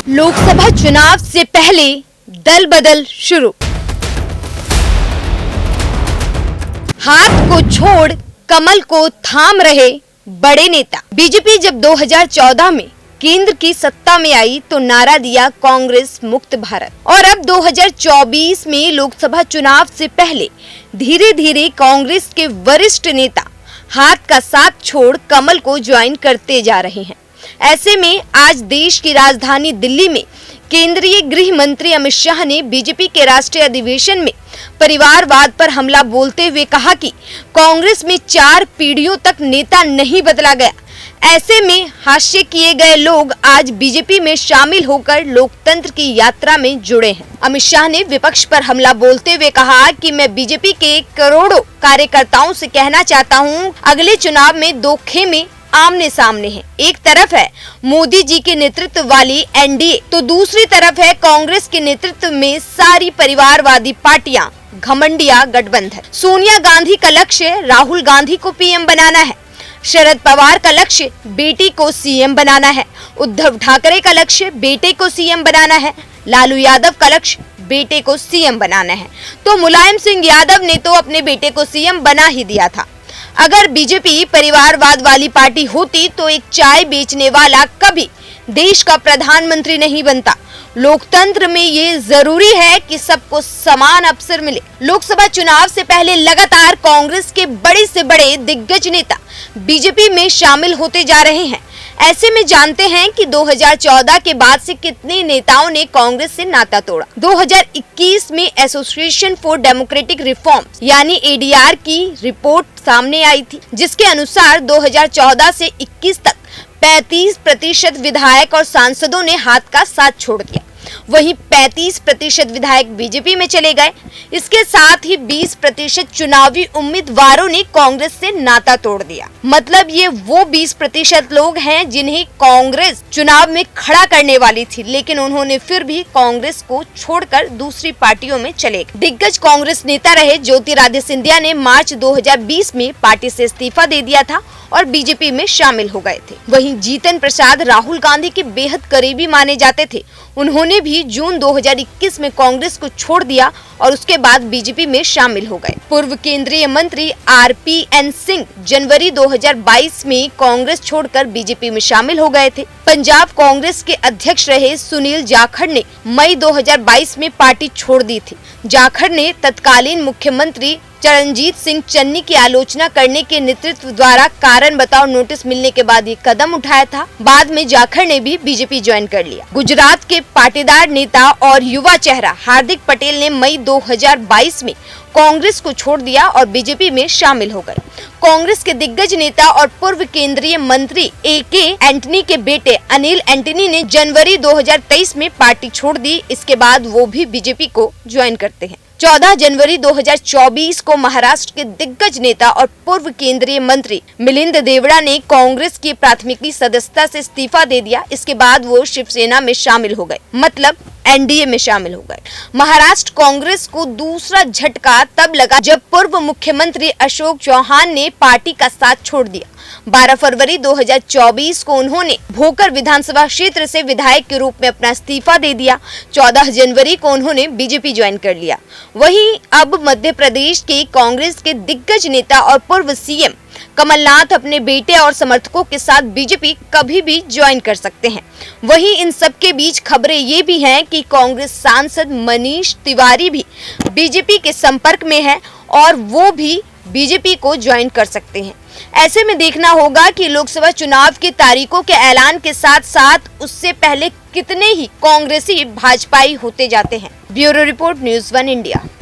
लोकसभा चुनाव से पहले दल बदल शुरू। हाथ को छोड़ कमल को थाम रहे बड़े नेता। बीजेपी जब 2014 में केंद्र की सत्ता में आई तो नारा दिया कांग्रेस मुक्त भारत, और अब 2024 में लोकसभा चुनाव से पहले धीरे धीरे कांग्रेस के वरिष्ठ नेता हाथ का साथ छोड़ कमल को ज्वाइन करते जा रहे हैं। ऐसे में आज देश की राजधानी दिल्ली में केंद्रीय गृह मंत्री अमित शाह ने बीजेपी के राष्ट्रीय अधिवेशन में परिवारवाद पर हमला बोलते हुए कहा कि कांग्रेस में 4 पीढ़ियों तक नेता नहीं बदला गया। ऐसे में हास्य किए गए लोग आज बीजेपी में शामिल होकर लोकतंत्र की यात्रा में जुड़े हैं। अमित शाह ने विपक्ष पर हमला बोलते हुए कहा कि मैं बीजेपी के करोड़ों कार्यकर्ताओं से कहना चाहता हूं, अगले चुनाव में 2 खेमे आमने सामने हैं। एक तरफ है मोदी जी के नेतृत्व वाली एनडीए, तो दूसरी तरफ है कांग्रेस के नेतृत्व में सारी परिवारवादी पार्टियां, घमंडिया गठबंधन। सोनिया गांधी का लक्ष्य राहुल गांधी को पीएम बनाना है, शरद पवार का लक्ष्य बेटी को सीएम बनाना है, उद्धव ठाकरे का लक्ष्य बेटे को सीएम बनाना है, लालू यादव का लक्ष्य बेटे को सीएम बनाना है, तो मुलायम सिंह यादव ने तो अपने बेटे को सीएम बना ही दिया था। अगर बीजेपी परिवारवाद वाली पार्टी होती तो एक चाय बेचने वाला कभी देश का प्रधानमंत्री नहीं बनता। लोकतंत्र में ये जरूरी है कि सबको समान अवसर मिले। लोकसभा चुनाव से पहले लगातार कांग्रेस के बड़े से बड़े दिग्गज नेता बीजेपी में शामिल होते जा रहे हैं। ऐसे में जानते हैं कि 2014 के बाद से कितने नेताओं ने कांग्रेस से नाता तोड़ा। 2021 में एसोसिएशन फॉर डेमोक्रेटिक रिफॉर्म्स यानी एडीआर की रिपोर्ट सामने आई थी, जिसके अनुसार 2014 से 21 तक 35% विधायक और सांसदों ने हाथ का साथ छोड़ दिया। वहीं 35% विधायक बीजेपी में चले गए। इसके साथ ही 20% चुनावी उम्मीदवारों ने कांग्रेस से नाता तोड़ दिया। मतलब ये वो 20% लोग हैं जिन्हें कांग्रेस चुनाव में खड़ा करने वाली थी, लेकिन उन्होंने फिर भी कांग्रेस को छोड़कर दूसरी पार्टियों में चले गए। दिग्गज कांग्रेस नेता रहे ज्योतिरादित्य सिंधिया ने मार्च 2020 में पार्टी से इस्तीफा दे दिया था और बीजेपी में शामिल हो गए थे। वहीं जीतन प्रसाद राहुल गांधी के बेहद करीबी माने जाते थे। उन्होंने भी जून 2021 में कांग्रेस को छोड़ दिया और उसके बाद बीजेपी में शामिल हो गए। पूर्व केंद्रीय मंत्री आरपीएन सिंह जनवरी 2022 में कांग्रेस छोड़कर बीजेपी में शामिल हो गए थे। पंजाब कांग्रेस के अध्यक्ष रहे सुनील जाखड़ ने मई 2022 में पार्टी छोड़ दी थी। जाखड़ ने तत्कालीन मुख्यमंत्री चरणजीत सिंह चन्नी की आलोचना करने के नेतृत्व द्वारा कारण बताओ नोटिस मिलने के बाद ये कदम उठाया था। बाद में जाखड़ ने भी बीजेपी ज्वाइन कर लिया। गुजरात के पाटीदार नेता और युवा चेहरा हार्दिक पटेल ने मई 2022 में कांग्रेस को छोड़ दिया और बीजेपी में शामिल हो गए। कांग्रेस के दिग्गज नेता और पूर्व केंद्रीय मंत्री एके एंटनी के बेटे अनिल एंटनी ने जनवरी 2023 में पार्टी छोड़ दी। इसके बाद वो भी बीजेपी को ज्वाइन करते हैं। 14 जनवरी 2024 को महाराष्ट्र के दिग्गज नेता और पूर्व केंद्रीय मंत्री मिलिंद देवड़ा ने कांग्रेस की प्राथमिकी सदस्यता से इस्तीफा दे दिया। इसके बाद वो शिवसेना में शामिल हो गए, मतलब एनडीए में शामिल हो गए। महाराष्ट्र कांग्रेस को दूसरा झटका तब लगा जब पूर्व मुख्यमंत्री अशोक चौहान ने पार्टी का साथ छोड़ दिया। 12 फरवरी 2024 को उन्होंने भोकर विधानसभा क्षेत्र से विधायक के रूप में अपना इस्तीफा दे दिया। 14 जनवरी को उन्होंने बीजेपी ज्वाइन कर लिया। वहीं अब मध्य प्रदेश के कांग्रेस के दिग्गज नेता और पूर्व सीएम कमलनाथ अपने बेटे और समर्थकों के साथ बीजेपी कभी भी ज्वाइन कर सकते हैं। वहीं इन सब के बीच खबरें ये भी हैं कि कांग्रेस सांसद मनीष तिवारी भी बीजेपी के संपर्क में है और वो भी बीजेपी को ज्वाइन कर सकते हैं। ऐसे में देखना होगा कि लोकसभा चुनाव की तारीखों के ऐलान के साथ साथ उससे पहले कितने ही कांग्रेसी भाजपाई होते जाते हैं। Bureau report, news 1 India.